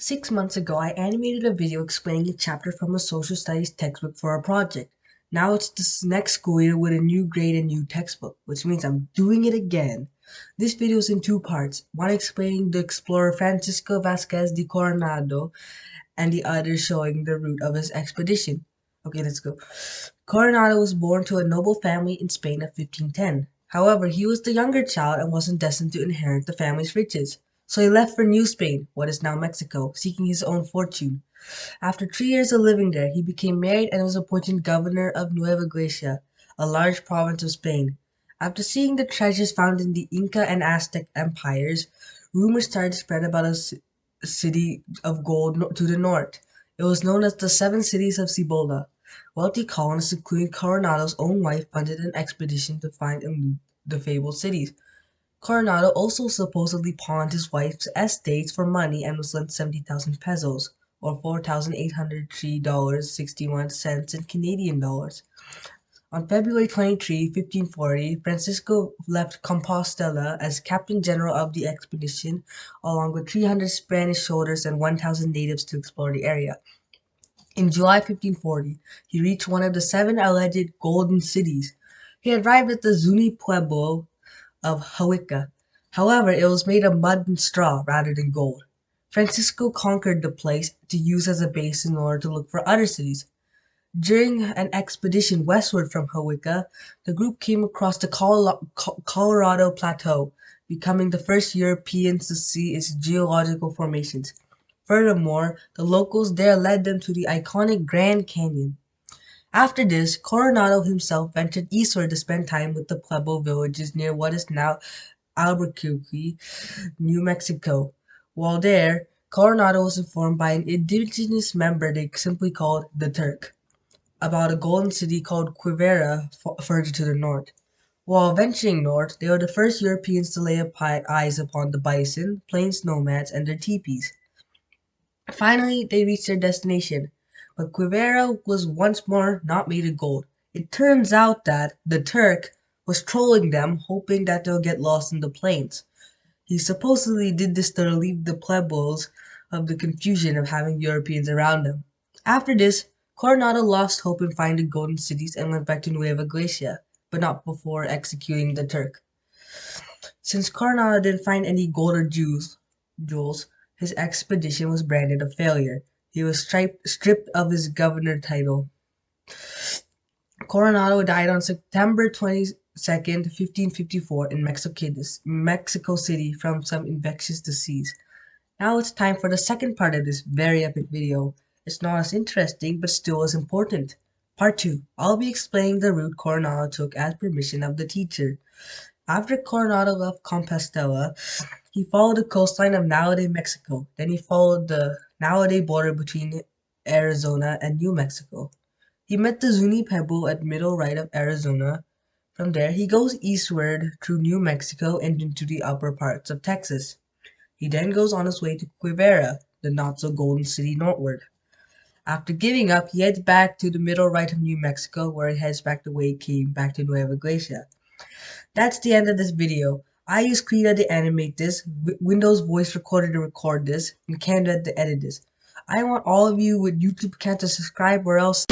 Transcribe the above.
6 months ago, I animated a video explaining a chapter from a social studies textbook for a project. Now it's this next school year with a new grade and new textbook, which means I'm doing it again. This video is in two parts, one explaining the explorer Francisco Vazquez de Coronado and the other showing the route of his expedition. Okay, let's go. Coronado was born to a noble family in Spain of 1510. However, he was the younger child and wasn't destined to inherit the family's riches. So he left for New Spain, what is now Mexico, seeking his own fortune. After 3 years of living there, he became married and was appointed governor of Nueva Grecia, a large province of Spain. After seeing the treasures found in the Inca and Aztec empires, rumors started to spread about a city of gold to the north. It was known as the Seven Cities of Cibola. Wealthy colonists, including Coronado's own wife, funded an expedition to find and loot the fabled cities. Coronado also supposedly pawned his wife's estates for money and was lent 70,000 pesos, or $4,803.61 in Canadian dollars. On February 23, 1540, Francisco left Compostela as Captain General of the expedition, along with 300 Spanish soldiers and 1,000 natives to explore the area. In July 1540, he reached one of the seven alleged golden cities. He arrived at the Zuni Pueblo of Hawica. However, it was made of mud and straw rather than gold. Francisco conquered the place to use as a base in order to look for other cities. During an expedition westward from Hawica, the group came across the Colorado Plateau, becoming the first Europeans to see its geological formations. Furthermore, the locals there led them to the iconic Grand Canyon. After this, Coronado himself ventured eastward to spend time with the Pueblo villages near what is now Albuquerque, New Mexico. While there, Coronado was informed by an indigenous member they simply called the Turk about a golden city called Quivira further to the north. While venturing north, they were the first Europeans to lay eyes upon the bison, plains nomads, and their teepees. Finally, they reached their destination, but Quivira was once more not made of gold. It turns out that the Turk was trolling them, hoping that they'll get lost in the plains. He supposedly did this to relieve the Pueblos of the confusion of having Europeans around them. After this, Coronado lost hope in finding golden cities and went back to Nueva Grecia, but not before executing the Turk. Since Coronado didn't find any gold or jewels, his expedition was branded a failure. He was stripped of his governor title. Coronado died on September 22nd, 1554 in Mexico City from some infectious disease. Now it's time for the second part of this very epic video. It's not as interesting, but still as important. Part 2. I'll be explaining the route Coronado took at permission of the teacher. After Coronado left Compostela, he followed the coastline of nowadays Mexico. Then he followed the nowadays border between Arizona and New Mexico. He met the Zuni Pueblo at middle right of Arizona. From there, he goes eastward through New Mexico and into the upper parts of Texas. He then goes on his way to Quivira, the not-so-golden city northward. After giving up, he heads back to the middle right of New Mexico, where he heads back the way he came back to Nueva Grecia. That's the end of this video. I use Krita to animate this, Windows Voice Recorder to record this, and Canva to edit this. I want all of you with YouTube accounts to subscribe or else